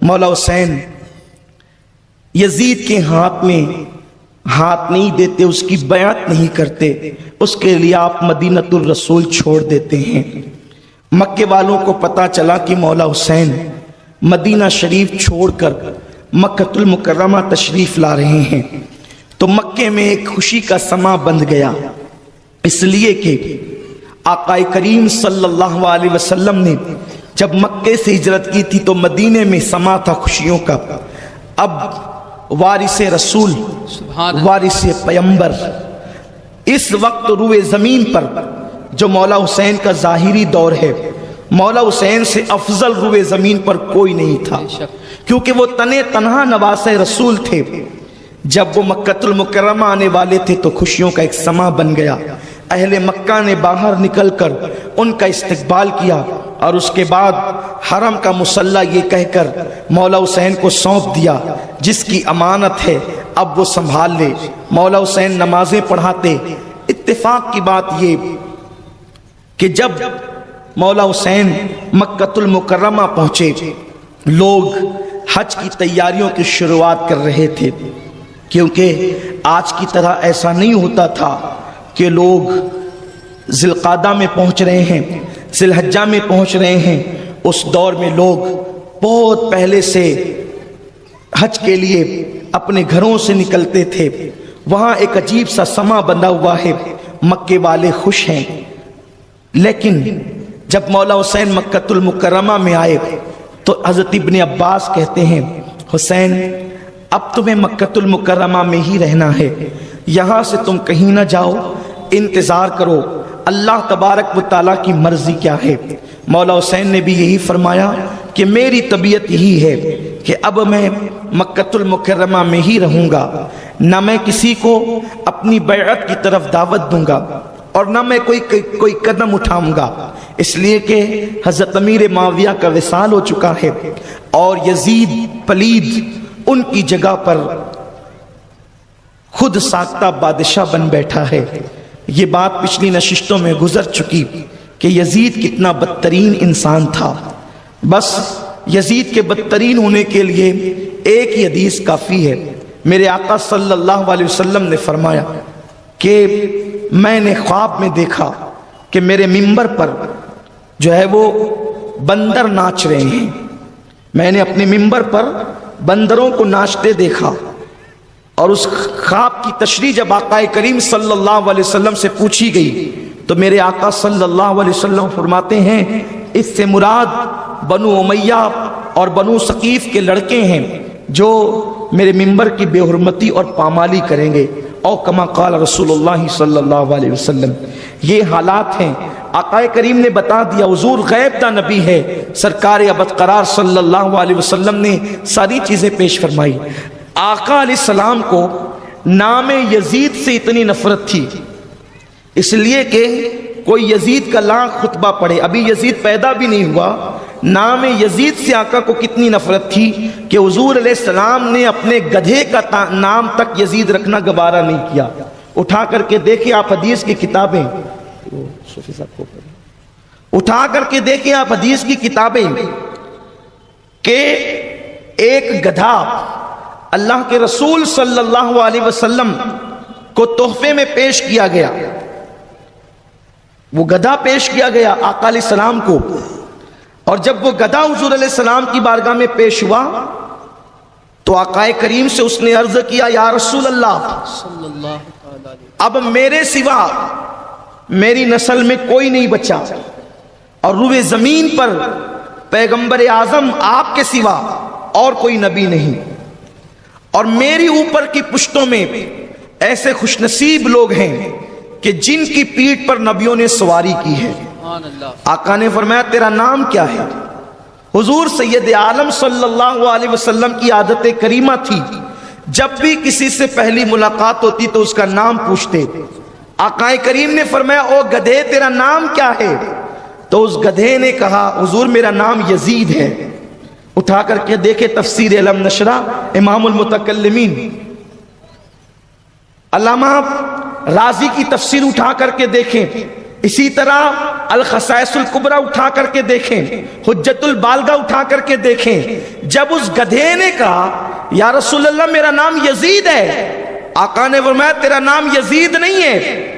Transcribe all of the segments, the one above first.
مولا حسین یزید کے ہاتھ میں ہاتھ نہیں دیتے، اس کی بیعت نہیں کرتے، اس کے لیے آپ مدینۃ الرسول چھوڑ دیتے ہیں۔ مکے والوں کو پتا چلا کہ مولا حسین مدینہ شریف چھوڑ کر مکۃ المکرمہ تشریف لا رہے ہیں، تو مکے میں ایک خوشی کا سما بندھ گیا، اس لیے کہ آقا کریم صلی اللہ علیہ وسلم نے جب مکے سے ہجرت کی تھی تو مدینے میں سما تھا خوشیوں کا۔ اب وارث رسول، وارث پیغمبر، اس وقت روئے زمین پر جو مولا حسین کا ظاہری دور ہے، مولا حسین سے افضل روئے زمین پر کوئی نہیں تھا، کیونکہ وہ تنہا نواس رسول تھے۔ جب وہ مکۃ المکرمہ آنے والے تھے تو خوشیوں کا ایک سما بن گیا۔ اہل مکہ نے باہر نکل کر ان کا استقبال کیا، اور اس کے بعد حرم کا مسلح یہ کہہ کر مولا حسین کو سونپ دیا، جس کی امانت ہے اب وہ سنبھال لے۔ مولا حسین نمازیں پڑھاتے۔ اتفاق کی بات یہ کہ جب مولا حسین مکۃ المکرمہ پہنچے، لوگ حج کی تیاریوں کی شروعات کر رہے تھے، کیونکہ آج کی طرح ایسا نہیں ہوتا تھا کہ لوگ ذی القعدہ میں پہنچ رہے ہیں، ذی الحجہ میں پہنچ رہے ہیں۔ اس دور میں لوگ بہت پہلے سے حج کے لیے اپنے گھروں سے نکلتے تھے۔ وہاں ایک عجیب سا سما بندھا ہوا ہے، مکے والے خوش ہیں، لیکن جب مولا حسین مکۃ المکرمہ میں آئے تو حضرت ابن عباس کہتے ہیں، حسین اب تمہیں مکۃ المکرمہ میں ہی رہنا ہے، یہاں سے تم کہیں نہ جاؤ، انتظار کرو اللہ تبارک و تعالیٰ کی مرضی کیا ہے۔ مولا حسین نے بھی یہی فرمایا کہ میری طبیعت یہی ہے کہ اب میں مکۃ المکرمہ میں ہی رہوں گا، نہ میں کسی کو اپنی بیعت کی طرف دعوت دوں گا اور نہ میں کوئی قدم اٹھاؤں گا، اس لیے کہ حضرت امیر معاویہ کا وصال ہو چکا ہے اور یزید پلید ان کی جگہ پر خود ساختہ بادشاہ بن بیٹھا ہے۔ یہ بات پچھلی نشستوں میں گزر چکی کہ یزید کتنا بدترین انسان تھا۔ بس یزید کے بدترین ہونے کے لیے ایک ہی حدیث کافی ہے۔ میرے آقا صلی اللہ علیہ وسلم نے فرمایا کہ میں نے خواب میں دیکھا کہ میرے ممبر پر جو ہے وہ بندر ناچ رہے ہیں، میں نے اپنے ممبر پر بندروں کو ناچتے دیکھا، اور اس خواب کی تشریح جب آقا کریم صلی اللہ علیہ وسلم سے پوچھی گئی تو میرے آقا صلی اللہ علیہ وسلم فرماتے ہیں اس سے مراد بنو امیہ اور بنو ثقیف کے لڑکے ہیں جو میرے ممبر کی بے حرمتی اور پامالی کریں گے، او کما قال رسول اللہ صلی اللہ علیہ وسلم۔ یہ حالات ہیں، آقا کریم نے بتا دیا، حضور غیب دا نبی ہے، سرکار ابد قرار صلی اللہ علیہ وسلم نے ساری چیزیں پیش فرمائی۔ آقا علیہ السلام کو نام یزید سے اتنی نفرت تھی، اس لیے کہ کوئی یزید کا لاکھ خطبہ پڑھے، ابھی یزید پیدا بھی نہیں ہوا، نام یزید سے آقا کو کتنی نفرت تھی کہ حضور علیہ السلام نے اپنے گدھے کا نام تک یزید رکھنا گوارا نہیں کیا۔ اٹھا کر کے دیکھیں آپ حدیث کی کتابیں، اٹھا کر کے دیکھیں آپ حدیث کی کتابیں کہ ایک گدھا اللہ کے رسول صلی اللہ علیہ وسلم کو تحفے میں پیش کیا گیا، وہ گدھا پیش کیا گیا آقا علیہ السلام کو، اور جب وہ گدھا حضور علیہ السلام کی بارگاہ میں پیش ہوا تو آقا کریم سے اس نے عرض کیا، یا رسول اللہ اب میرے سوا میری نسل میں کوئی نہیں بچا، اور روئے زمین پر پیغمبر اعظم آپ کے سوا اور کوئی نبی نہیں، اور میری اوپر کی پشتوں میں ایسے خوش نصیب لوگ ہیں کہ جن کی پیٹھ پر نبیوں نے سواری کی ہے۔ آقا نے فرمایا تیرا نام کیا ہے؟ حضور سید عالم صلی اللہ علیہ وسلم کی عادت کریمہ تھی، جب بھی کسی سے پہلی ملاقات ہوتی تو اس کا نام پوچھتے۔ آقا کریم نے فرمایا او گدھے تیرا نام کیا ہے؟ تو اس گدھے نے کہا حضور میرا نام یزید ہے۔ اٹھا کر کے دیکھے تفسیر علم نشرہ امام المتکلمین، علامہ رازی کی تفسیر اٹھا کر کے دیکھیں، اسی طرح الخصائص الکبریٰ اٹھا کر کے دیکھیں، حجت البالغہ اٹھا کر کے دیکھیں، جب اس گدھے نے کہا یا رسول اللہ میرا نام یزید ہے، آقا نے فرمایا تیرا نام یزید نہیں ہے،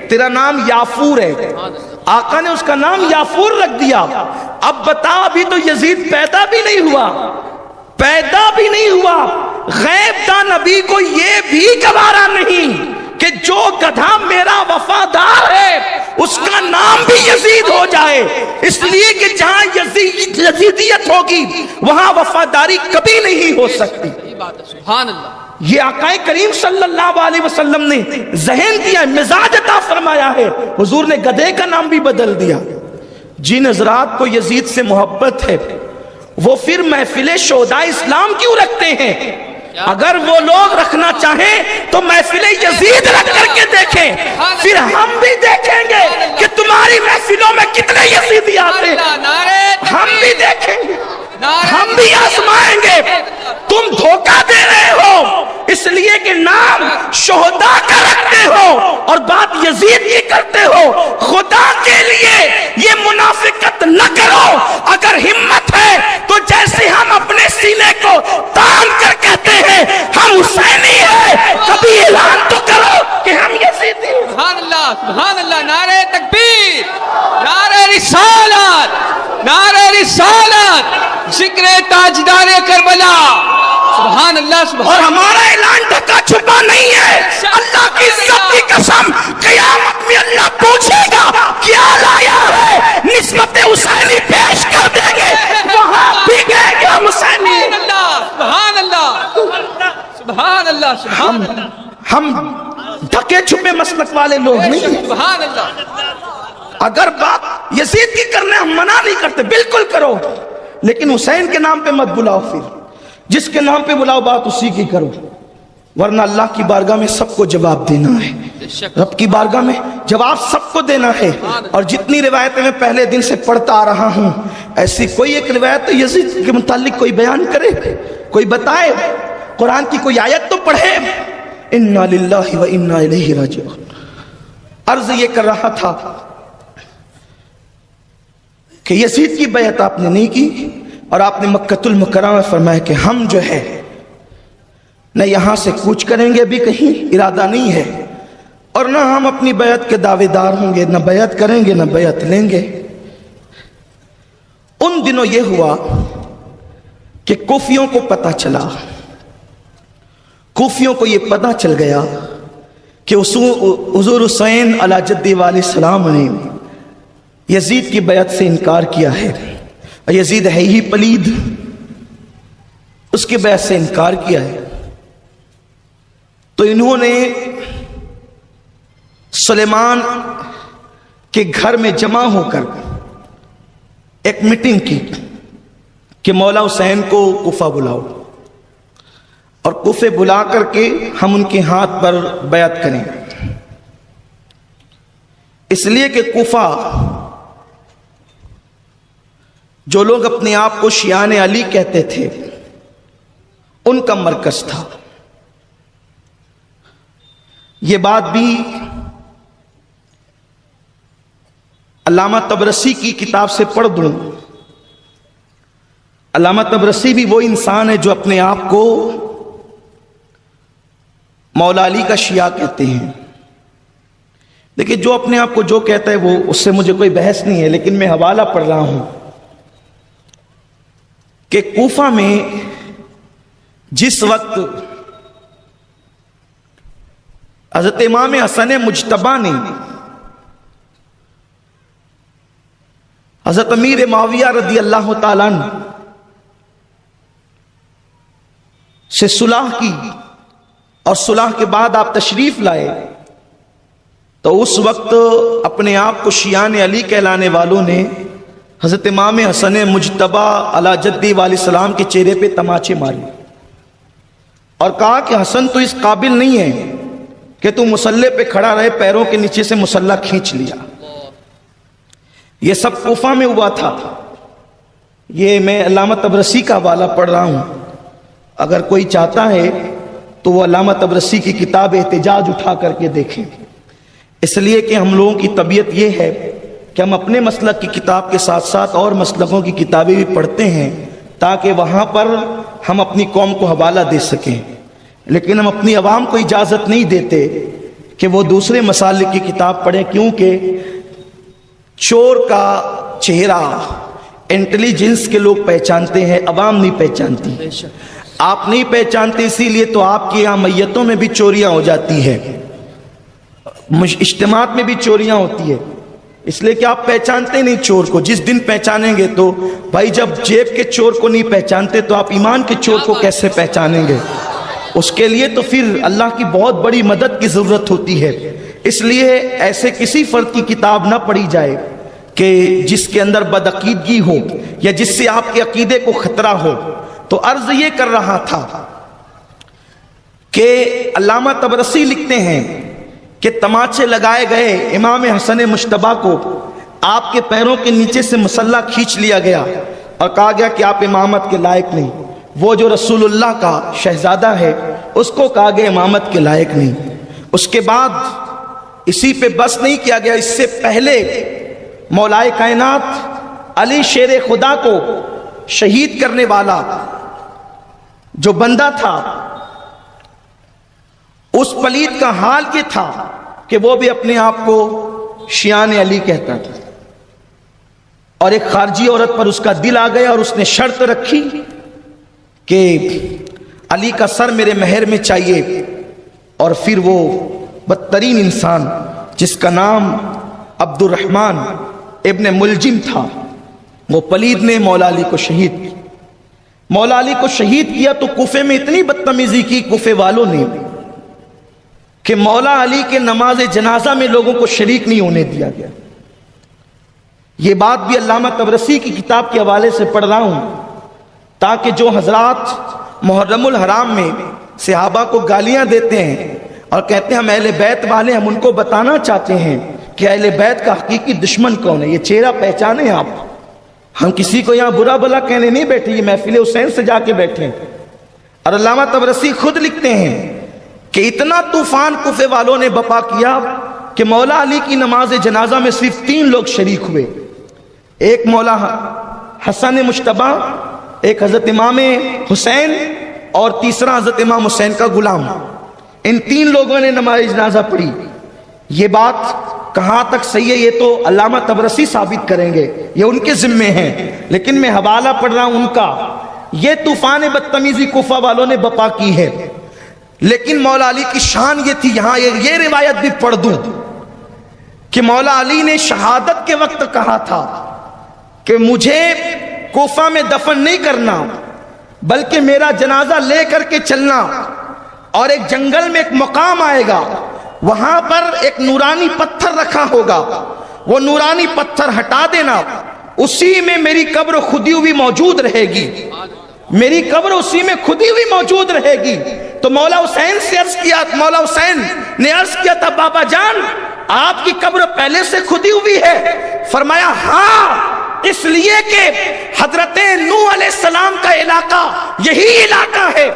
تیرا نام یافور ہے۔ آقا نے اس کا نام یافور رکھ دیا۔ اب بتا، ابھی تو یزید پیدا بھی نہیں ہوا، غیب دان نبی کو یہ بھی گوارا نہیں کہ جو گدھا میرا وفادار ہے اس کا نام بھی یزید ہو جائے، اس لیے کہ جہاں یزیدیت ہوگی وہاں وفاداری کبھی نہیں ہو سکتی۔ سبحان اللہ۔ یہ آقا کریم صلی اللہ علیہ وسلم نے ذہن دیا، مزاج عطا فرمایا ہے، حضور نے گدھے کا نام بھی بدل دیا۔ جن حضرات کو یزید سے محبت ہے وہ پھر محفل شہداء اسلام کیوں رکھتے ہیں؟ اگر وہ لوگ رکھنا چاہیں تو محفل یزید رکھ کر کے دیکھیں، پھر ہم بھی دیکھیں گے کہ تمہاری محفلوں میں کتنے یزیدی آتے ہیں، ہم بھی دیکھیں گے، ہم بھی آزمائیں گے۔ تم دھوکہ دے رہے ہو اس لیے کہ نام شہداء کا رکھتے ہو اور بات یزید کی کرتے ہو۔ خدا کے لیے یہ منافقت نہ کرو، اگر ہمت ہے تو جیسے ہم اپنے سینے کو تان کر کہتے ہیں ہم حسینی ہیں، کبھی اعلان تو کرو کہ ہم یزیدی ہیں۔ سبحان اللہ، سبحان اللہ، نعرہ تکبیر، نعرہ رسالت، نعرہ رسالت، ذکر تاجدار کربلا۔ سبحان اللہ، سبحان اور ہمارا اعلان ڈھکا چھپا نہیں ہے۔ اللہ کی عزت کی قسم، قیامت میں اللہ پوچھے گا کیا لایا ہے، نسبت حسینی پیش کر دیں گے، وہاں بھی کہیں گے ہم حسینی ہیں۔ سبحان اللہ، سبحان اللہ، سبحان اللہ، ہم ڈھکے چھپے مسلک والے لوگ نہیں ہیں۔ سبحان اللہ۔ اگر بات یزید کی کرنے ہم منع نہیں کرتے، بالکل کرو، لیکن حسین کے نام پہ مت بلاؤ، پھر جس کے نام پہ بلاؤ بات اسی کی کرو، ورنہ اللہ کی بارگاہ میں سب کو جواب دینا ہے، رب کی بارگاہ میں جواب سب کو دینا ہے۔ اور جتنی روایتیں میں پہلے دن سے پڑھتا آ رہا ہوں، ایسی کوئی ایک روایت یزید کے متعلق کوئی بیان کرے، کوئی بتائے، قرآن کی کوئی آیت تو پڑھے۔ انا للہ و انا الیہ راجعون۔ عرض یہ کر رہا تھا کہ یزید کی بیعت آپ نے نہیں کی، اور آپ نے مکہ المکرمہ میں فرمایا کہ ہم جو ہے نہ یہاں سے کوچ کریں گے، بھی کہیں ارادہ نہیں ہے، اور نہ ہم اپنی بیعت کے دعوے دار ہوں گے، نہ بیعت کریں گے نہ بیعت لیں گے۔ ان دنوں یہ ہوا کہ کوفیوں کو پتہ چلا، کوفیوں کو یہ پتہ چل گیا کہ حضور حسین علی جدی علیہ السلام نے یزید کی بیعت سے انکار کیا ہے، اور یزید ہے ہی پلید، اس کی بیعت سے انکار کیا ہے۔ تو انہوں نے سلیمان کے گھر میں جمع ہو کر ایک میٹنگ کی کہ مولا حسین کو کوفہ بلاؤ، اور کوفے بلا کر کے ہم ان کے ہاتھ پر بیعت کریں، اس لیے کہ کوفہ جو لوگ اپنے آپ کو شیعان علی کہتے تھے ان کا مرکز تھا۔ یہ بات بھی علامہ طبرسی کی کتاب سے پڑھ دوں۔ علامہ طبرسی بھی وہ انسان ہے جو اپنے آپ کو مولا علی کا شیعہ کہتے ہیں، لیکن جو اپنے آپ کو جو کہتا ہے وہ، اس سے مجھے کوئی بحث نہیں ہے، لیکن میں حوالہ پڑھ رہا ہوں کہ کوفہ میں جس وقت حضرت امام حسن مجتبی نے حضرت امیر معاویہ رضی اللہ تعالیٰ عنہ سے صلح کی، اور صلح کے بعد آپ تشریف لائے، تو اس وقت اپنے آپ کو شیعان علی کہلانے والوں نے حضرت امام حسن مجتبی علی جدی علیہ السلام کے چہرے پہ تماچے مارے، اور کہا کہ حسن تو اس قابل نہیں ہے کہ تو مصلی پہ کھڑا رہے، پیروں کے نیچے سے مصلی کھینچ لیا۔ یہ سب کوفہ میں ہوا تھا۔ یہ میں علامہ طبرسی کا حوالہ پڑھ رہا ہوں، اگر کوئی چاہتا ہے تو وہ علامہ طبرسی کی کتاب احتجاج اٹھا کر کے دیکھیں، اس لیے کہ ہم لوگوں کی طبیعت یہ ہے کہ ہم اپنے مسلک کی کتاب کے ساتھ ساتھ اور مسلکوں کی کتابیں بھی پڑھتے ہیں تاکہ وہاں پر ہم اپنی قوم کو حوالہ دے سکیں، لیکن ہم اپنی عوام کو اجازت نہیں دیتے کہ وہ دوسرے مسالک کی کتاب پڑھیں، کیونکہ چور کا چہرہ انٹیلیجنس کے لوگ پہچانتے ہیں، عوام نہیں پہچانتی۔ آپ نہیں پہچانتے، اسی لیے تو آپ کے یہاں میتوں میں بھی چوریاں ہو جاتی ہے، اجتماعات میں بھی چوریاں ہوتی ہے، اس لیے کہ آپ پہچانتے نہیں چور کو۔ جس دن پہچانیں گے تو بھائی جب جیب کے چور کو نہیں پہچانتے تو آپ ایمان کے چور کو کیسے پہچانیں گے؟ اس کے لیے تو پھر اللہ کی بہت بڑی مدد کی ضرورت ہوتی ہے۔ اس لیے ایسے کسی فرد کی کتاب نہ پڑھی جائے کہ جس کے اندر بدعقیدگی ہو یا جس سے آپ کے عقیدے کو خطرہ ہو۔ تو عرض یہ کر رہا تھا کہ علامہ طبرسی لکھتے ہیں کہ تماچے لگائے گئے امام حسن مجتبیٰ کو، آپ کے پیروں کے نیچے سے مسلح کھینچ لیا گیا اور کہا گیا کہ آپ امامت کے لائق نہیں۔ وہ جو رسول اللہ کا شہزادہ ہے اس کو کہا گیا امامت کے لائق نہیں۔ اس کے بعد اسی پہ بس نہیں کیا گیا، اس سے پہلے مولائے کائنات علی شیر خدا کو شہید کرنے والا جو بندہ تھا، اس پلید کا حال یہ تھا کہ وہ بھی اپنے آپ کو شیان علی کہتا تھا، اور ایک خارجی عورت پر اس کا دل آ گیا اور اس نے شرط رکھی کہ علی کا سر میرے مہر میں چاہیے۔ اور پھر وہ بدترین انسان جس کا نام عبد الرحمن ابن ملجم تھا، وہ پلید نے مولا علی کو شہید کیا۔ مولا علی کو شہید کیا تو کوفے میں اتنی بدتمیزی کی کوفے والوں نے کہ مولا علی کے نماز جنازہ میں لوگوں کو شریک نہیں ہونے دیا گیا۔ یہ بات بھی علامہ طبرسی کی کتاب کے حوالے سے پڑھ رہا ہوں تاکہ جو حضرات محرم الحرام میں صحابہ کو گالیاں دیتے ہیں اور کہتے ہیں ہم اہل بیت والے، ہم ان کو بتانا چاہتے ہیں کہ اہل بیت کا حقیقی دشمن کون ہے۔ یہ چہرہ پہچانے آپ، ہم کسی کو یہاں برا بلا کہنے نہیں بیٹھے، یہ محفل حسین سے جا کے بیٹھے۔ اور علامہ طبرسی خود لکھتے ہیں کہ اتنا طوفان کوفے والوں نے بپا کیا کہ مولا علی کی نماز جنازہ میں صرف 3 لوگ شریک ہوئے، ایک مولا حسن مجتبیٰ، ایک حضرت امام حسین، اور تیسرا حضرت امام حسین کا غلام۔ ان 3 لوگوں نے نماز جنازہ پڑھی۔ یہ بات کہاں تک صحیح ہے یہ تو علامہ طبرسی ثابت کریں گے، یہ ان کے ذمے ہیں، لیکن میں حوالہ پڑھ رہا ہوں ان کا۔ یہ طوفان بدتمیزی کوفہ والوں نے بپا کی ہے، لیکن مولا علی کی شان یہ تھی۔ یہاں یہ روایت بھی پڑھ دوں کہ مولا علی نے شہادت کے وقت کہا تھا کہ مجھے کوفہ میں دفن نہیں کرنا بلکہ میرا جنازہ لے کر کے چلنا، اور ایک جنگل میں ایک مقام آئے گا، وہاں پر ایک نورانی پتھر رکھا ہوگا، وہ نورانی پتھر ہٹا دینا، اسی میں میری قبر خودی ہوئی موجود رہے گی، میری قبر اسی میں خودی ہوئی موجود رہے گی۔ تو مولا حسین سے عرض کیا، مولا حسین نے عرض کیا تھا بابا جان آپ کی قبر پہلے سے خودی ہوئی ہے؟ فرمایا ہاں، اس لیے کہ حضرت نوح علیہ السلام کا علاقہ یہی علاقہ ہے،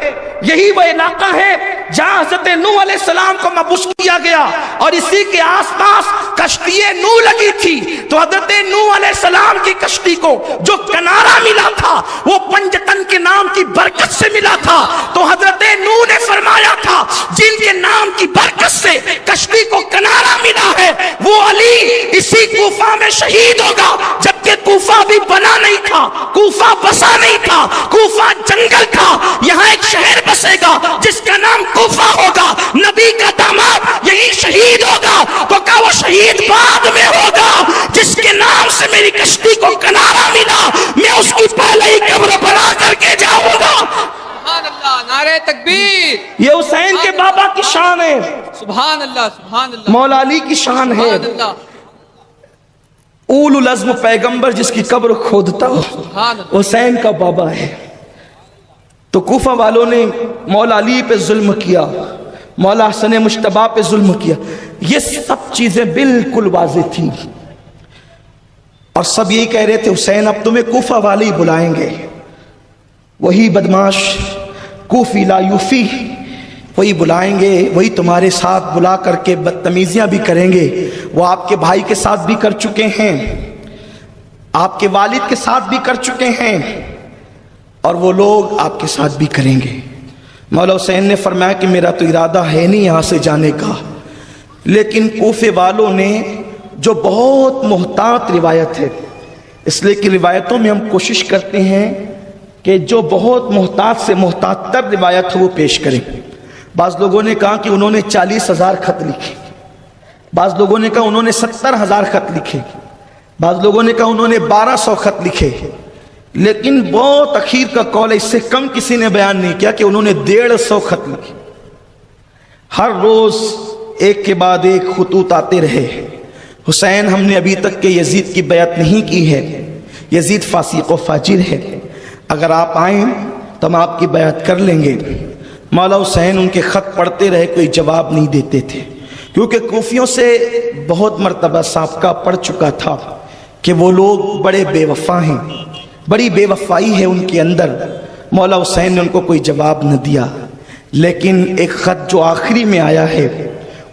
یہی وہ علاقہ ہے جہاں حضرت نوح علیہ السلام کو مبعوث کیا گیا، اور اسی کے آس پاس کشتی نوح لگی تھی۔ تو حضرت نوح علیہ السلام کی کشتی کو جو کنارہ ملا تھا وہ پنجتن کے نام کی برکت سے ملا تھا۔ تو حضرت نوح نے فرمایا تھا جن کے نام کی برکت سے کشتی کو کنارہ ملا ہے وہ علی اسی کوفہ میں شہید ہوگا، جبکہ کوفہ بھی بنا نہیں تھا، کوفہ بسا نہیں تھا، کوفہ جنگل تھا۔ یہاں ایک شہر بسے گا جس کا نام کوفہ ہوگا، نبی کا داماد یہی شہید ہوگا۔ تو کہا وہ شہید بعد میں ہوگا جس کے نام سے میری کشتی کو کنارہ ملا، میں اس کی پہلے ہی قبر بنا کر کے جاؤں گا۔ سبحان اللہ، نعرہ تکبیر۔ یہ حسین کے بابا کی شان ہے، سبحان اللہ، سبحان اللہ، مولا علی کی شان ہے۔ سبحان اللہ، اول العزم پیغمبر جس کی قبر کھودتا ہو سبحان اللہ۔ حسین کا بابا ہے۔ تو کوفہ والوں نے مولا علی پہ ظلم کیا، مولا حسن مجتبیٰ پہ ظلم کیا، یہ سب چیزیں بالکل واضح تھیں، اور سب یہی کہہ رہے تھے حسین اب تمہیں کوفہ والے ہی بلائیں گے۔ وہی بدماش کوفی لا یوفی، وہی بلائیں گے، وہی تمہارے ساتھ بلا کر کے بدتمیزیاں بھی کریں گے۔ وہ آپ کے بھائی کے ساتھ بھی کر چکے ہیں، آپ کے والد کے ساتھ بھی کر چکے ہیں، اور وہ لوگ آپ کے ساتھ بھی کریں گے۔ مولا حسین نے فرمایا کہ میرا تو ارادہ ہے نہیں یہاں سے جانے کا، لیکن کوفے والوں نے جو بہت محتاط روایت ہے، اس لیے کہ روایتوں میں ہم کوشش کرتے ہیں کہ جو بہت محتاط سے محتاط تر روایت ہو وہ پیش کریں۔ بعض لوگوں نے کہا کہ انہوں نے 40,000 خط لکھے، بعض لوگوں نے کہا انہوں نے 70,000 خط لکھے، بعض لوگوں نے کہا انہوں نے 1200 خط لکھے، لیکن بہت اخیر کا قول ہے، اس سے کم کسی نے بیان نہیں کیا کہ انہوں نے 150 خط لکھے۔ ہر روز ایک کے بعد ایک خطوط آتے رہے، حسین ہم نے ابھی تک کہ یزید کی بیعت نہیں کی ہے، یزید فاسق و فاجر ہے، اگر آپ آئیں تو ہم آپ کی بیعت کر لیں گے۔ مولا حسین ان کے خط پڑھتے رہے، کوئی جواب نہیں دیتے تھے، کیونکہ کوفیوں سے بہت مرتبہ سابقہ پڑ چکا تھا کہ وہ لوگ بڑے بے وفا ہیں، بڑی بے وفائی ہے ان کے اندر۔ مولا حسین نے ان کو کوئی جواب نہ دیا، لیکن ایک خط جو آخری میں آیا ہے،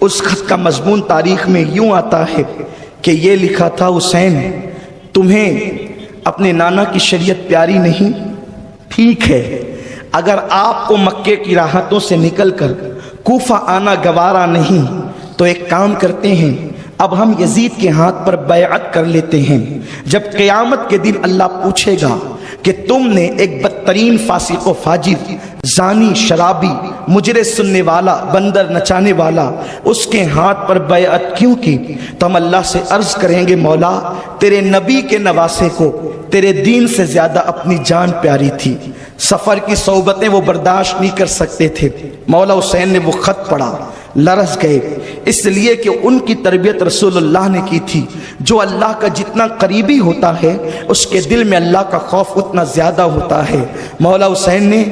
اس خط کا مضمون تاریخ میں یوں آتا ہے کہ یہ لکھا تھا، حسین تمہیں اپنے نانا کی شریعت پیاری نہیں؟ ٹھیک ہے، اگر آپ کو مکے کی راحتوں سے نکل کر کوفہ آنا گوارا نہیں تو ایک کام کرتے ہیں، اب ہم یزید کے ہاتھ پر بیعت کر لیتے ہیں۔ جب قیامت کے دن اللہ پوچھے گا کہ تم نے ایک بدترین فاسق و فاجر، زانی، شرابی، مجرے سننے والا، بندر نچانے والا، اس کے ہاتھ پر بیعت کیوں کی، تو ہم اللہ سے عرض کریں گے، مولا تیرے نبی کے نواسے کو تیرے دین سے زیادہ اپنی جان پیاری تھی، سفر کی صحبتیں وہ برداشت نہیں کر سکتے تھے۔ مولا حسین نے وہ خط پڑھا، لرز گئے، اس لیے کہ ان کی تربیت رسول اللہ نے کی تھی۔ جو اللہ کا جتنا قریبی ہوتا ہے اس کے دل میں اللہ کا خوف اتنا زیادہ ہوتا ہے۔ مولا حسین نے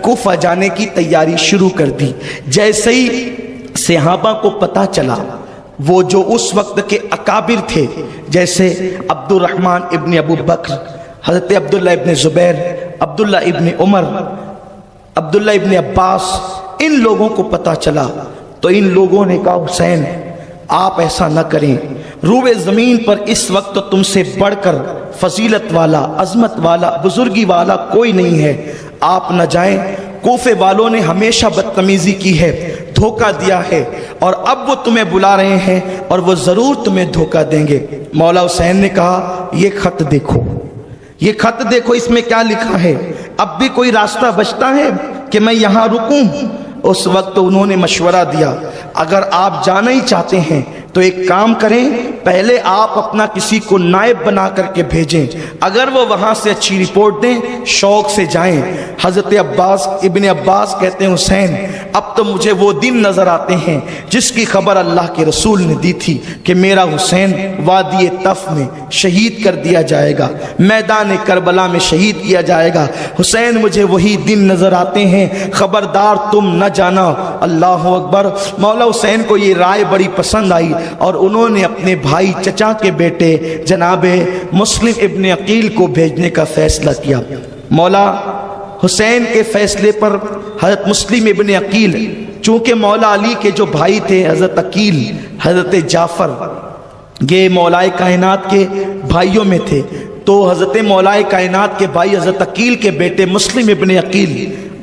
کوفہ جانے کی تیاری شروع کر دی۔ جیسے ہی صحابہ کو پتہ چلا، وہ جو اس وقت کے اکابر تھے، جیسے عبد الرحمن ابن ابو بکر، حضرت عبداللہ ابن زبیر، عبداللہ ابن عمر، عبداللہ ابن عباس، ان لوگوں کو پتہ چلا تو ان لوگوں نے کہا، حسین آپ ایسا نہ کریں، روئے زمین پر اس وقت تو تم سے بڑھ کر فضیلت والا، عظمت والا، بزرگی والا کوئی نہیں ہے، آپ نہ جائیں۔ کوفے والوں نے ہمیشہ بدتمیزی کی ہے، دھوکہ دیا ہے، اور اب وہ تمہیں بلا رہے ہیں اور وہ ضرور تمہیں دھوکہ دیں گے۔ مولا حسین نے کہا، یہ خط دیکھو، یہ خط دیکھو، اس میں کیا لکھا ہے، اب بھی کوئی راستہ بچتا ہے کہ میں یہاں رکوں؟ اس وقت انہوں نے مشورہ دیا، اگر آپ جانا ہی چاہتے ہیں تو ایک کام کریں، پہلے آپ اپنا کسی کو نائب بنا کر کے بھیجیں، اگر وہ وہاں سے اچھی رپورٹ دیں شوق سے جائیں۔ حضرت ابن عباس کہتے ہیں، حسین اب تو مجھے وہ دن نظر آتے ہیں جس کی خبر اللہ کے رسول نے دی تھی کہ میرا حسین وادی طف میں شہید کر دیا جائے گا، میدان کربلا میں شہید کیا جائے گا۔ حسین مجھے وہی دن نظر آتے ہیں، خبردار تم نہ جانا۔ اللہ اکبر۔ مولا حسین کو یہ رائے بڑی پسند آئی اور انہوں نے اپنے بھائی چچا کے بیٹے جناب مسلم ابن عقیل کو بھیجنے کا فیصلہ کیا۔ مولا حسین کے فیصلے پر حضرت مسلم ابن عقیل، چونکہ مولا علی کے جو بھائی تھے حضرت عقیل، حضرت جعفر، یہ مولا کائنات کے بھائیوں میں تھے، تو حضرت مولا کائنات کے بھائی حضرت عقیل کے بیٹے مسلم ابن عقیل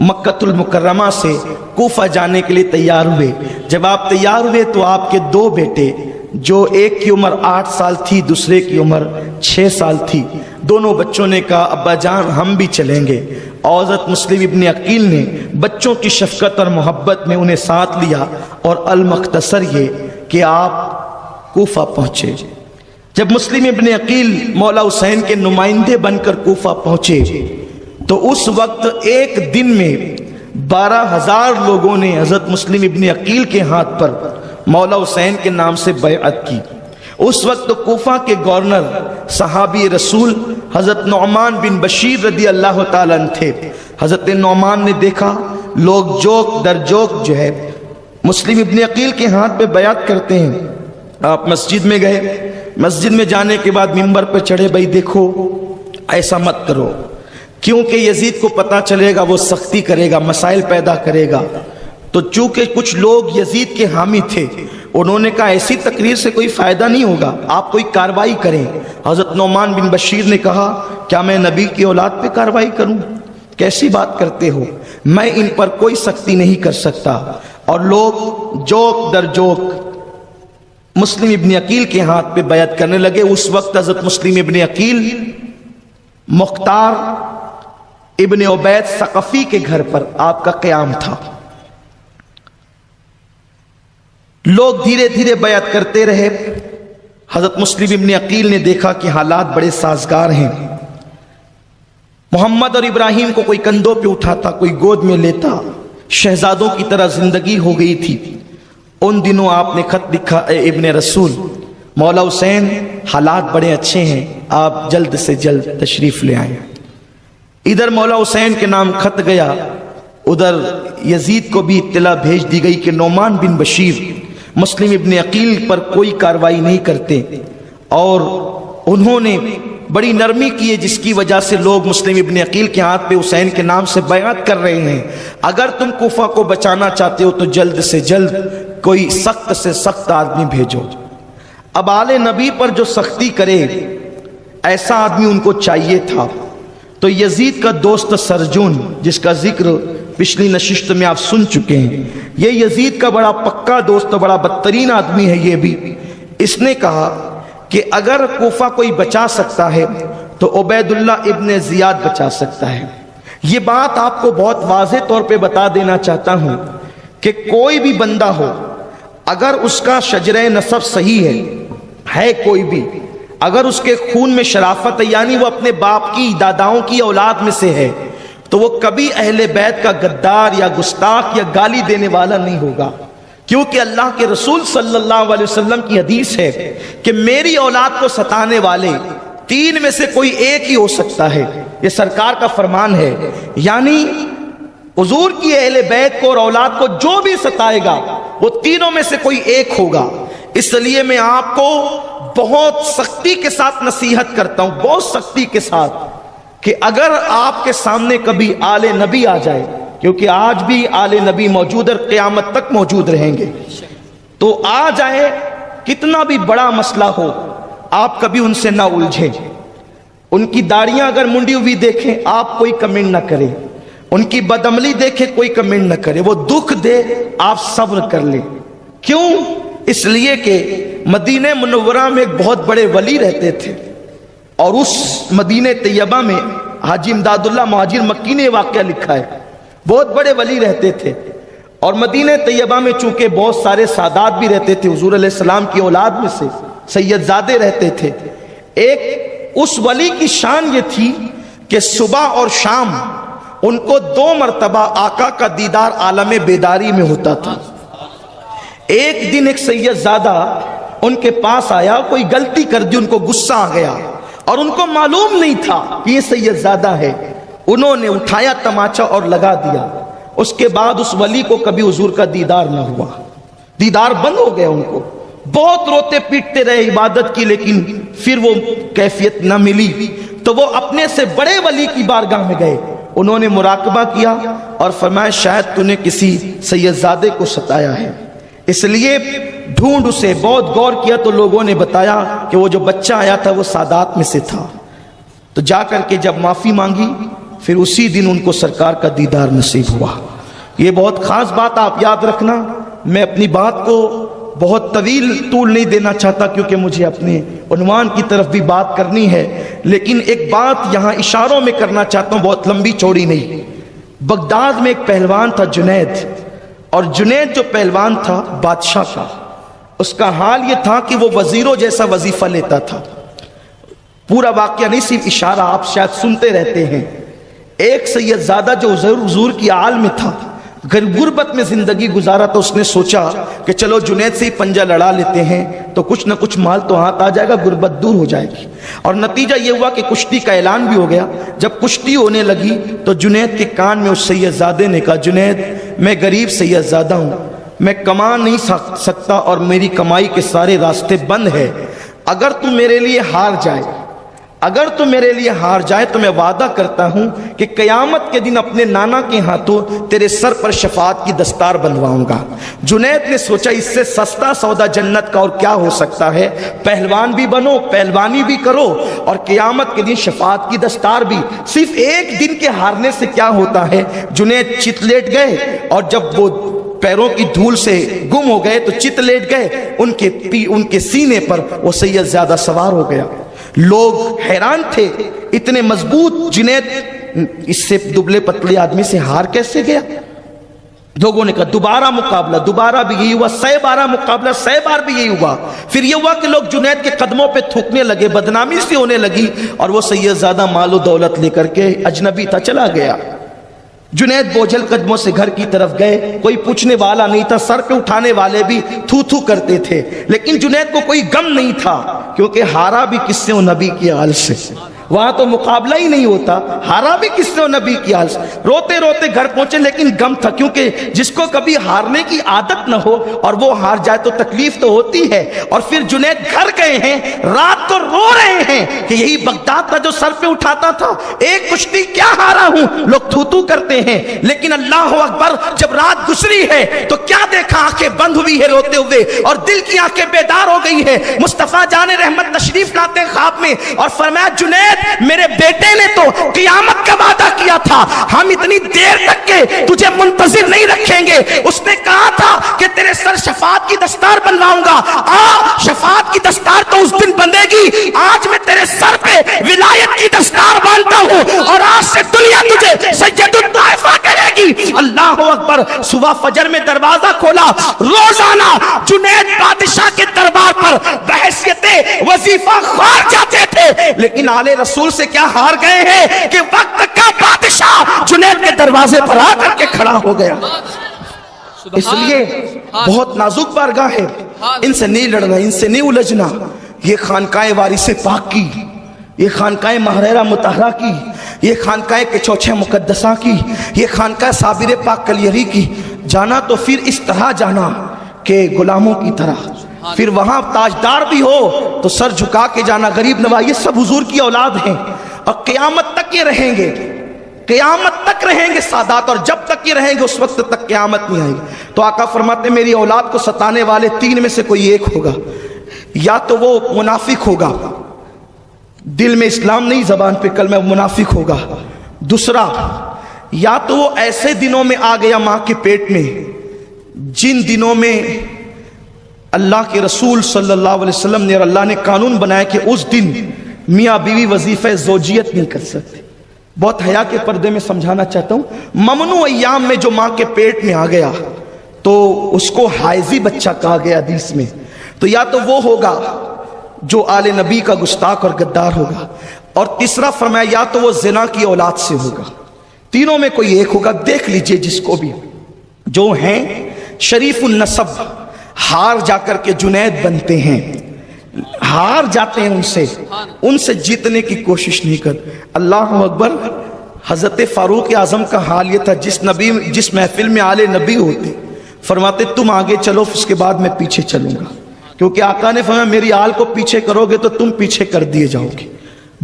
مکۃ المکرمہ سے کوفہ جانے کے لیے تیار ہوئے۔ جب آپ تیار ہوئے تو آپ کے دو بیٹے، جو ایک کی عمر 8 سال تھی، دوسرے کی عمر 6 سال تھی، دونوں بچوں نے کہا، ابا جان ہم بھی چلیں گے۔ اور حضرت مسلم ابن عقیل نے بچوں کی شفقت اور محبت میں انہیں ساتھ لیا، اور المختصر یہ کہ آپ کوفہ پہنچے۔ جب مسلم ابن عقیل مولا حسین کے نمائندے بن کر کوفہ پہنچے تو اس وقت ایک دن میں 12,000 لوگوں نے حضرت مسلم ابن عقیل کے ہاتھ پر مولا حسین کے نام سے بیعت کی۔ اس وقت کوفہ کے گورنر صحابی رسول حضرت نعمان بن بشیر رضی اللہ تعالیٰ عنہ تھے۔ حضرت نعمان نے دیکھا لوگ جوک در جوک جو ہے مسلم ابن عقیل کے ہاتھ پہ بیعت کرتے ہیں۔ آپ مسجد میں گئے، مسجد میں جانے کے بعد منبر پہ چڑھے، بھائی دیکھو ایسا مت کرو، کیونکہ یزید کو پتہ چلے گا وہ سختی کرے گا، مسائل پیدا کرے گا، تو چونکہ کچھ لوگ یزید کے حامی تھے، انہوں نے کہا ایسی تقریر سے کوئی فائدہ نہیں ہوگا، آپ کوئی کارروائی کریں۔ حضرت نعمان بن بشیر نے کہا کیا میں نبی کی اولاد پہ کارروائی کروں؟ کیسی بات کرتے ہو، میں ان پر کوئی سختی نہیں کر سکتا۔ اور لوگ جوک در جوک مسلم ابن عقیل کے ہاتھ پہ بیعت کرنے لگے۔ اس وقت حضرت مسلم ابن عقیل مختار ابن عبید ثقفی کے گھر پر آپ کا قیام تھا۔ لوگ دھیرے دھیرے بیعت کرتے رہے۔ حضرت مسلم ابن عقیل نے دیکھا کہ حالات بڑے سازگار ہیں۔ محمد اور ابراہیم کو کوئی کندھوں پہ اٹھاتا، کوئی گود میں لیتا، شہزادوں کی طرح زندگی ہو گئی تھی۔ ان دنوں آپ نے خط لکھا، اے ابن رسول، مولا حسین حالات بڑے اچھے ہیں، آپ جلد سے جلد تشریف لے آئیں۔ ادھر مولا حسین کے نام خط گیا، ادھر یزید کو بھی اطلاع بھیج دی گئی کہ نعمان بن بشیر مسلم ابن عقیل پر کوئی کارروائی نہیں کرتے، اور انہوں نے بڑی نرمی کی ہے جس کی وجہ سے لوگ مسلم ابن عقیل کے ہاتھ پہ حسین کے نام سے بیعت کر رہے ہیں۔ اگر تم کوفہ کو بچانا چاہتے ہو تو جلد سے جلد کوئی سخت سے سخت آدمی بھیجو۔ اب آل نبی پر جو سختی کرے ایسا آدمی ان کو چاہیے تھا۔ تو یزید کا دوست سرجون، جس کا ذکر پچھلی نشست میں آپ سن چکے ہیں، یہ یزید کا بڑا پکا دوست، بڑا بدترین آدمی ہے یہ بھی۔ اس نے کہا کہ اگر کوفہ کوئی بچا سکتا ہے تو عبید اللہ ابن زیاد بچا سکتا ہے۔ یہ بات آپ کو بہت واضح طور پہ بتا دینا چاہتا ہوں کہ کوئی بھی بندہ ہو، اگر اس کا شجرہ نسب صحیح ہے کوئی بھی، اگر اس کے خون میں شرافت ہے، یعنی وہ اپنے باپ کی داداؤں کی اولاد میں سے ہے، تو وہ کبھی اہل بیت کا غدار یا گستاخ یا گالی دینے والا نہیں ہوگا، کیونکہ اللہ کے رسول صلی اللہ علیہ وسلم کی حدیث ہے کہ میری اولاد کو ستانے والے تین میں سے کوئی ایک ہی ہو سکتا ہے۔ یہ سرکار کا فرمان ہے، یعنی حضور کی اہل بیت کو اور اولاد کو جو بھی ستائے گا وہ تینوں میں سے کوئی ایک ہوگا۔ اس لیے میں آپ کو بہت سختی کے ساتھ نصیحت کرتا ہوں، بہت سختی کے ساتھ، کہ اگر آپ کے سامنے کبھی آل نبی آ جائے، کیونکہ آج بھی آل نبی موجود اور قیامت تک موجود رہیں گے، تو آ جائے، کتنا بھی بڑا مسئلہ ہو، آپ کبھی ان سے نہ الجھیں۔ ان کی داڑیاں اگر منڈی ہوئی دیکھیں آپ کوئی کمنٹ نہ کریں، ان کی بدعملی دیکھیں کوئی کمنٹ نہ کرے، وہ دکھ دے آپ صبر کر لیں۔ کیوں؟ اس لیے کہ مدینہ منورہ میں ایک بہت بڑے ولی رہتے تھے، اور اس مدینہ طیبہ میں حاجی امداد اللہ مہاجر مکی نے واقعہ لکھا ہے، بہت بڑے ولی رہتے تھے، اور مدینہ طیبہ میں چونکہ بہت سارے سادات بھی رہتے تھے، حضور علیہ السلام کی اولاد میں سے سید زادے رہتے تھے۔ ایک اس ولی کی شان یہ تھی کہ صبح اور شام ان کو 2 مرتبہ آقا کا دیدار عالم بیداری میں ہوتا تھا۔ ایک دن ایک سید زادہ ان کے پاس آیا، کوئی غلطی کر دی، ان کو غصہ آ گیا، اور ان کو معلوم نہیں تھا کہ یہ سید زادہ ہے۔ انہوں نے اٹھایا تماچا اور لگا دیا۔ اس کے بعد اس ولی کو کبھی حضور کا دیدار نہ ہوا، دیدار بند ہو گیا۔ ان کو بہت روتے پیٹتے رہے عبادت کی، لیکن پھر وہ کیفیت نہ ملی، تو وہ اپنے سے بڑے ولی کی بارگاہ میں گئے۔ انہوں نے مراقبہ کیا اور فرمایا شاید تو نے کسی سید زادے کو ستایا ہے، اس لیے ڈھونڈ اسے۔ بہت غور کیا تو لوگوں نے بتایا کہ وہ جو بچہ آیا تھا وہ سادات میں سے تھا۔ تو جا کر کے جب معافی مانگی، پھر اسی دن ان کو سرکار کا دیدار نصیب ہوا۔ یہ بہت خاص بات آپ یاد رکھنا۔ میں اپنی بات کو بہت طویل طول نہیں دینا چاہتا کیونکہ مجھے اپنے عنوان کی طرف بھی بات کرنی ہے، لیکن ایک بات یہاں اشاروں میں کرنا چاہتا ہوں، بہت لمبی چوڑی نہیں۔ بغداد میں ایک پہلوان تھا جنید، اور جنید جو پہلوان تھا بادشاہ کا، اس کا حال یہ تھا کہ وہ وزیروں جیسا وظیفہ لیتا تھا۔ پورا واقعہ نہیں، صرف اشارہ، آپ شاید سنتے رہتے ہیں۔ ایک سید زادہ جو حضور کی آل میں تھا، غربت میں زندگی گزارا، تو اس نے سوچا کہ چلو جنید سے ہی پنجہ لڑا لیتے ہیں تو کچھ نہ کچھ مال تو ہاتھ آ جائے گا، غربت دور ہو جائے گی۔ اور نتیجہ یہ ہوا کہ کشتی کا اعلان بھی ہو گیا۔ جب کشتی ہونے لگی تو جنید کے کان میں اس سید زادے نے کہا، جنید میں غریب سید زادہ ہوں، میں کما نہیں سکتا اور میری کمائی کے سارے راستے بند ہیں، اگر تو میرے لیے ہار جائے، اگر تو میرے لیے ہار جائے تو میں وعدہ کرتا ہوں کہ قیامت کے دن اپنے نانا کے ہاتھوں تیرے سر پر شفاعت کی دستار بنواؤں گا۔ جنید نے سوچا اس سے سستا سودا جنت کا اور کیا ہو سکتا ہے، پہلوان بھی بنو، پہلوانی بھی کرو، اور قیامت کے دن شفاعت کی دستار بھی۔ صرف ایک دن کے ہارنے سے کیا ہوتا ہے؟ جنید چت لیٹ گئے، اور جب وہ پیروں کی دھول سے گم ہو گئے تو چت لیٹ گئے، ان کے سینے پر وہ سید زیادہ سوار ہو گیا۔ لوگ حیران تھے، اتنے مضبوط جنید اس سے دبلے پتلے آدمی سے ہار کیسے گیا؟ لوگوں نے کہا دوبارہ مقابلہ، دوبارہ بھی یہی ہوا، 112 مقابلہ 100 بار بھی یہی ہوا۔ پھر یہ ہوا کہ لوگ جنید کے قدموں پہ تھوکنے لگے، بدنامی سی ہونے لگی، اور وہ سید زیادہ مال و دولت لے کر کے اجنبی تھا، چلا گیا۔ جنید بوجھل قدموں سے گھر کی طرف گئے، کوئی پوچھنے والا نہیں تھا، سر پہ اٹھانے والے بھی تھو تھو کرتے تھے، لیکن جنید کو کوئی غم نہیں تھا، کیونکہ ہارا بھی کس سے؟ نبی کی آل سے۔ وہاں تو مقابلہ ہی نہیں ہوتا، ہارا بھی کس سے؟ نبی کی آل سے۔ روتے روتے گھر پہنچے، لیکن غم تھا، کیونکہ جس کو کبھی ہارنے کی عادت نہ ہو اور وہ ہار جائے تو تکلیف تو ہوتی ہے۔ اور پھر جنید گھر گئے ہیں، رات کو رو رہے ہیں کہ یہی بغداد کا جو سر پہ اٹھاتا تھا، ایک کشتی کیا ہارا ہوں، لوگ تھو تھو کرتے ہیں، لیکن اللہ اکبر جب رات گزری ہے تو کیا دیکھا؟ آنکھیں بند ہوئی ہے روتے ہوئے، اور دل کی آنکھیں بیدار ہو گئی ہے۔ مصطفیٰ جان رحمت تشریف لاتے ہیں خواب میں، اور فرمایا جنید میرے بیٹے نے تو قیامت کا وعدہ کیا تھا، ہم اتنی دیر تک کے تجھے منتظر نہیں رکھیں گے، اس نے کہا تھا کہ تیرے سر شفاعت کی دستار بنواؤں گا، شفاعت کی دستار تو اس دن بندے گی، آج میں تیرے سر پہ ولایت کی دستار باندھتا ہوں، اور آج سے دنیا تجھے سید الطائفہ کہے گی۔ اللہ اکبر۔ صبح فجر میں دروازہ کھولا، روزانہ جنید بادشاہ کے دربار پر بحیثیت وظیفہ خوار جاتے تھے، لیکن آل رسول سے کیا ہار گئے ہیں کہ وقت کا بادشاہ جنید کے دروازے پر آ کر کے کھڑا ہو گیا۔ اس لیے بہت نازک بارگاہ ہے، ان سے نہیں لڑنا، ان سے نہیں الجھنا۔ یہ خانقاہ وارث پاک کی، یہ خانقاہ محررہ مطہرہ کی، یہ خانقاہ کچوچھے مقدسہ کی، یہ خانقاہ صابر پاک کلیری کی، جانا تو پھر اس طرح جانا کہ غلاموں کی طرح، پھر وہاں تاجدار بھی ہو تو سر جھکا کے جانا، غریب نواز، یہ سب حضور کی اولاد ہیں، اور قیامت تک یہ رہیں گے، قیامت تک رہیں گے سادات، اور جب تک یہ رہیں گے اس وقت تک قیامت نہیں آئے گی۔ تو آقا فرماتے ہیں میری اولاد کو ستانے والے 3 میں سے کوئی ایک ہوگا، یا تو وہ منافق ہوگا، دل میں اسلام نہیں، زبان پہ کلمہ، منافق ہوگا۔ دوسرا، یا تو وہ ایسے دنوں میں آ گیا ماں کے پیٹ میں جن دنوں میں اللہ کے رسول صلی اللہ علیہ وسلم نے اور اللہ نے قانون بنایا کہ اس دن میاں بیوی وظیفہ زوجیت نہیں کر سکتے۔ بہت حیا کے پردے میں سمجھانا چاہتا ہوں، ممنوع ایام میں جو ماں کے پیٹ میں آ گیا تو اس کو حائضی بچہ کہا گیا حدیث میں، تو یا تو وہ ہوگا جو آل نبی کا گستاخ اور غدار ہوگا، اور تیسرا فرمایا یا تو وہ زنا کی اولاد سے ہوگا۔ تینوں میں کوئی ایک ہوگا، دیکھ لیجئے جس کو بھی، جو ہیں شریف النسب ہار جا کر کے جنید بنتے ہیں، ہار جاتے ہیں، ان سے جیتنے کی کوشش نہیں کرتے۔ اللہ اکبر۔ حضرت فاروق اعظم کا حال یہ تھا، جس محفل میں آل نبی ہوتے فرماتے تم آگے چلو، اس کے بعد میں پیچھے چلوں گا، کیونکہ آقا نے فرمایا میری آل کو پیچھے کرو گے تو تم پیچھے کر دیے جاؤ گے۔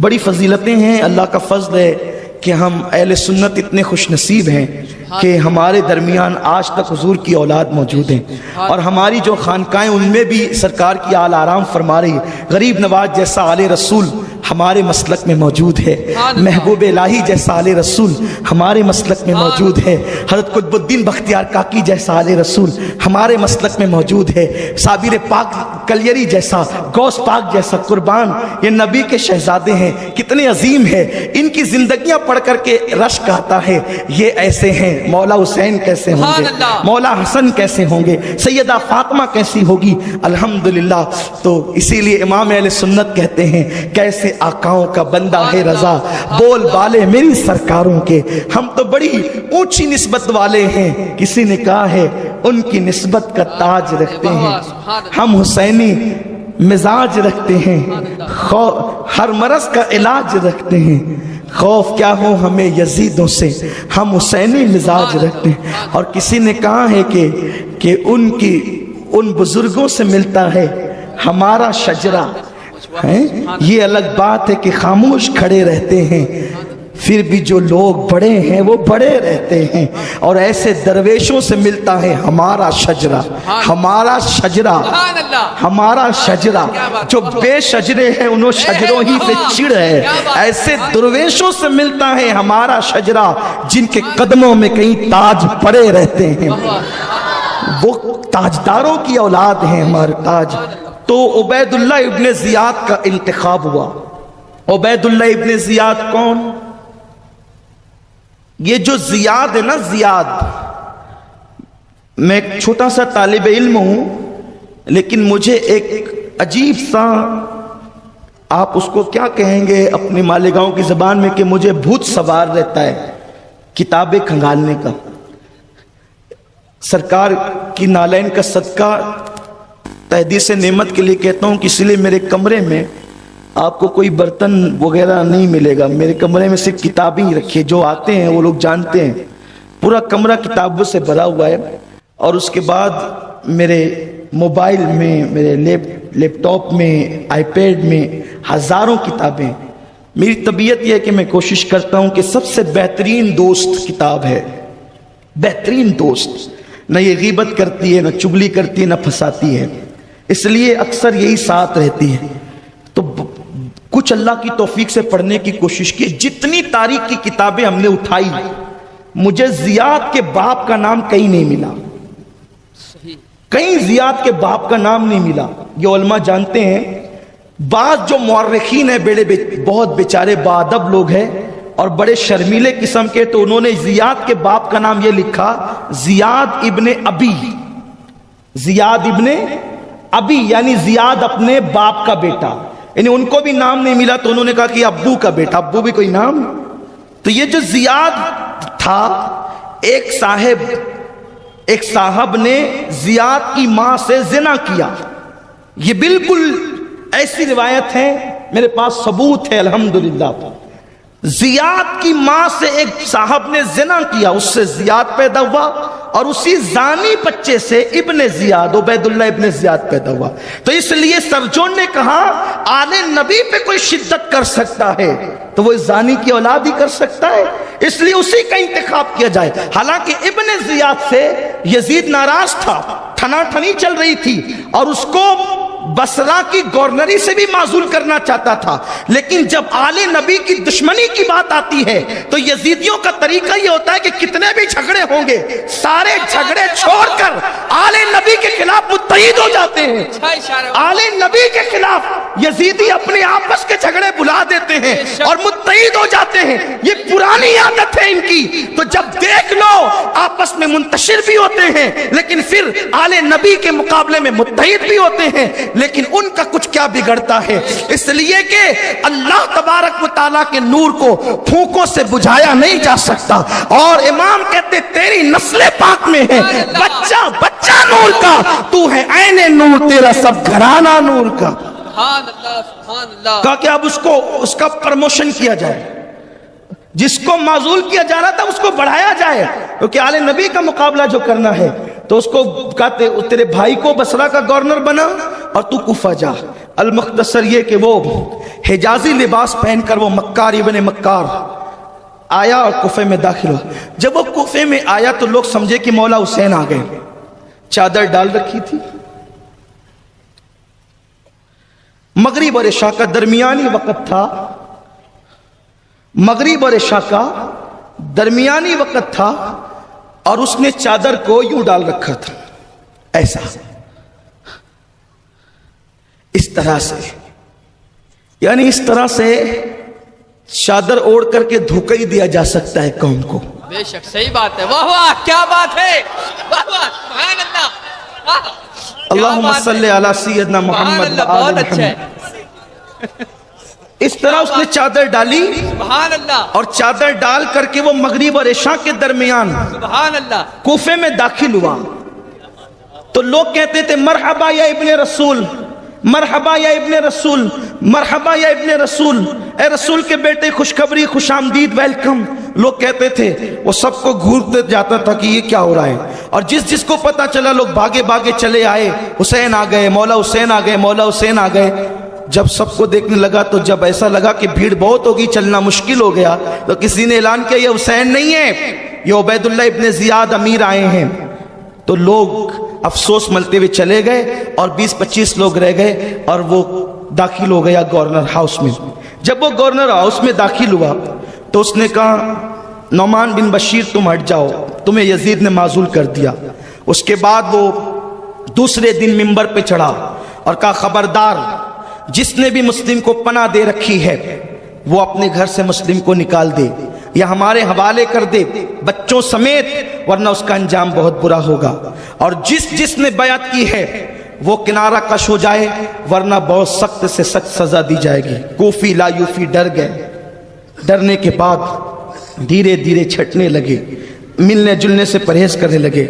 بڑی فضیلتیں ہیں، اللہ کا فضل ہے کہ ہم اہل سنت اتنے خوش نصیب ہیں کہ ہمارے درمیان آج تک حضور کی اولاد موجود ہیں، اور ہماری جو خانقاہیں ان میں بھی سرکار کی آل آرام فرما رہی ہے۔ غریب نواز جیسا آل رسول ہمارے مسلک میں موجود ہے، محبوب الہی جیسا آل رسول ہمارے مسلک میں موجود ہے، حضرت قطب الدین بختیار کاکی جیسا آل رسول ہمارے مسلک میں موجود ہے، صابر پاک کلیری جیسا، غوث پاک جیسا قربان، یہ نبی کے شہزادے ہیں، کتنے عظیم ہیں، ان کی زندگیاں پڑھ کر کے رشک آتا ہے، یہ ایسے ہیں، مولا حسین کیسے ہوں گے، مولا حسن کیسے ہوں گے، سیدہ فاطمہ کیسی ہوگی، الحمدللہ۔ تو اسی لیے امام اہل سنت کہتے ہیں کیسے آقاؤں کا بندہ ہے رضا، بول بالے میری سرکاروں کے، ہم تو بڑی اونچی نسبت والے ہیں، کسی نے کہا ہے ان کی نسبت کا تاج رکھتے ہیں، ہم حسینی مزاج رکھتے ہیں، ہر مرض کا علاج رکھتے ہیں، خوف کیا ہو ہمیں یزیدوں سے، ہم حسینی مزاج رکھتے ہیں۔ اور کسی نے کہا ہے کہ ان بزرگوں سے ملتا ہے ہمارا شجرہ، ہیں؟ یہ الگ بات ہے کہ خاموش کھڑے رہتے ہیں، پھر بھی جو لوگ بڑے ہیں وہ بڑے رہتے ہیں، اور ایسے درویشوں سے ملتا ہے ہمارا شجرہ، ہمارا شجرہ، سبحان اللہ، ہمارا شجرہ۔ جو بے شجرے ہیں انہوں شجروں ہی پہ چڑ ہے، ایسے درویشوں سے ملتا ہے ہمارا شجرہ، جن کے قدموں میں کہیں تاج پڑے رہتے ہیں، وہ تاجداروں کی اولاد ہیں ہمارے تاج۔ تو عبید اللہ ابن زیاد کا انتخاب ہوا۔ عبید اللہ ابن زیاد کون؟ یہ جو زیاد ہے نا، زیاد، میں ایک چھوٹا سا طالب علم ہوں، لیکن مجھے ایک عجیب سا، آپ اس کو کیا کہیں گے اپنی مالیگاؤں کی زبان میں، کہ مجھے بھوت سوار رہتا ہے کتابیں کھنگالنے کا۔ سرکار کی نالین کا صدقہ تحدیث نعمت کے لیے کہتا ہوں کہ اس لیے میرے کمرے میں آپ کو کوئی برتن وغیرہ نہیں ملے گا، میرے کمرے میں صرف کتابیں ہی رکھی، جو آتے ہیں وہ لوگ جانتے ہیں، پورا کمرہ کتابوں سے بھرا ہوا ہے۔ اور اس کے بعد میرے موبائل میں، میرے لیپ ٹاپ میں، آئی پیڈ میں ہزاروں کتابیں۔ میری طبیعت یہ ہے کہ میں کوشش کرتا ہوں کہ سب سے بہترین دوست کتاب ہے، بہترین دوست، نہ یہ غیبت کرتی ہے، نہ چگلی کرتی ہے، نہ پھنساتی ہے، اس لیے اکثر یہی ساتھ رہتی ہے۔ تو کچھ اللہ کی توفیق سے پڑھنے کی کوشش کی، جتنی تاریخ کی کتابیں ہم نے اٹھائی، مجھے زیاد کے باپ کا نام کہیں نہیں ملا، کہیں زیاد کے باپ کا نام نہیں ملا۔ یہ علماء جانتے ہیں، بعض جو مورخین ہیں بہت بیچارے باادب لوگ ہیں اور بڑے شرمیلے قسم کے، تو انہوں نے زیاد کے باپ کا نام یہ لکھا، زیاد ابن ابی، زیاد ابن ابی، یعنی زیاد اپنے باپ کا بیٹا، یعنی ان کو بھی نام نہیں ملا تو انہوں نے کہا کہ ابو کا بیٹا، ابو بھی کوئی نام۔ تو یہ جو زیاد تھا، ایک صاحب نے زیاد کی ماں سے زنا کیا، یہ بالکل ایسی روایت ہے، میرے پاس ثبوت ہے الحمدللہ۔ زیاد کی ماں سے ایک صاحب نے زنا کیا، اس سے زیاد پیدا ہوا، اور اسی زانی بچے سے ابن زیاد، عبید اللہ ابن زیاد پیدا ہوا۔ تو اس لیے سرجون نے کہا آل نبی پہ کوئی شدت کر سکتا ہے تو وہ زانی کی اولاد ہی کر سکتا ہے، اس لیے اسی کا انتخاب کیا جائے۔ حالانکہ ابن زیاد سے یزید ناراض تھا، ٹھنا ٹھنی چل رہی تھی، اور اس کو بصرہ کی گورنری سے بھی معزول کرنا چاہتا تھا، لیکن جب آل نبی کی دشمنی کی بات آتی ہے تو یزیدیوں کا طریقہ یہ ہوتا ہے کہ کتنے بھی جھگڑے ہوں گے، سارے جھگڑے چھوڑ کر آل نبی کے خلاف متحد ہو جاتے ہیں۔ آل نبی کے خلاف یزیدی اپنے آپس کے جھگڑے بلا دیتے ہیں اور متحد ہو جاتے ہیں، یہ پرانی عادت ہے ان کی۔ تو جب دیکھ لو آپس میں منتشر بھی ہوتے ہیں، لیکن پھر آل نبی کے مقابلے میں متحد بھی ہوتے ہیں، لیکن ان کا کچھ کیا بگڑتا ہے، اس لیے کہ اللہ تبارک و تعالیٰ کے نور کو پھونکوں سے بجھایا نہیں جا سکتا۔ اور امام کہتے تیری نسل پاک میں ہے بچہ بچہ نور کا، تو ہے عین نور، تیرا سب گھرانہ نور کا۔ سبحان اللہ، سبحان اللہ۔ کہا کہ اب اس کا پروموشن کیا جائے، جس کو معزول کیا جا رہا تھا اس کو بڑھایا جائے، کیونکہ آل نبی کا مقابلہ جو کرنا ہے تو اس کو کہتے تیرے بھائی کو بصرہ کا گورنر بنا اور تو کوفہ جا۔ المختصر یہ کہ وہ حجازی لباس پہن کر وہ مکار ابن مکار آیا اور کوفے میں داخل ہوا۔ جب وہ کوفے میں آیا تو لوگ سمجھے کہ مولا حسین آ گئے، چادر ڈال رکھی تھی، مغرب اور عشاء کا درمیانی وقت تھا، مغرب اور عشاء کا درمیانی وقت تھا، اور اس نے چادر کو یوں ڈال رکھا تھا، ایسا، اس طرح سے، یعنی اس طرح سے چادر اوڑھ کر کے دھوکہ ہی دیا جا سکتا ہے قوم کو۔ بے شک صحیح بات ہے، واہ واہ کیا بات ہے، واہ واہ سبحان اللہ، اللہم صلی علی سیدنا محمد بہت اچھا ہے، اس طرح اس نے چادر ڈالی، سبحان اللہ، اور چادر ڈال کر کے وہ مغرب اور عشاء کے درمیان سبحان اللہ، کوفے میں داخل ہوا۔ تو لوگ کہتے تھے مرحبا یا ابن رسول، مرحبا یا ابن رسول، مرحبا یا ابن رسول، اے رسول کے بیٹے خوشخبری، خوش آمدید، ویلکم۔ لوگ کہتے تھے، وہ سب کو گھورتے جاتا تھا کہ یہ کیا ہو رہا ہے، اور جس کو پتا چلا لوگ بھاگے بھاگے چلے آئے، حسین آ گئے، مولا حسین آ گئے، مولا حسین آ گئے۔ جب سب کو دیکھنے لگا تو جب ایسا لگا کہ بھیڑ بہت ہوگی, چلنا مشکل ہو گیا, تو کسی نے اعلان کیا یہ حسین نہیں ہے, یہ عبید اللہ ابن زیاد امیر آئے ہیں. تو لوگ افسوس ملتے ہوئے چلے گئے اور 20-25 لوگ رہ گئے اور وہ داخل ہو گیا گورنر ہاؤس میں. جب وہ گورنر ہاؤس میں داخل ہوا تو اس نے کہا نعمان بن بشیر تم ہٹ جاؤ, تمہیں یزید نے معزول کر دیا. اس کے بعد وہ دوسرے دن منبر پہ چڑھا اور کہا خبردار, جس نے بھی مسلم کو پناہ دے رکھی ہے وہ اپنے گھر سے مسلم کو نکال دے یا ہمارے حوالے کر دے بچوں سمیت, ورنہ اس کا انجام بہت برا ہوگا. اور جس نے بیعت کی ہے وہ کنارہ کش ہو جائے, ورنہ بہت سخت سے سخت سزا دی جائے گی. کوفی لا یوفی ڈر گئے. ڈرنے کے بعد دھیرے دھیرے چھٹنے لگے, ملنے جلنے سے پرہیز کرنے لگے.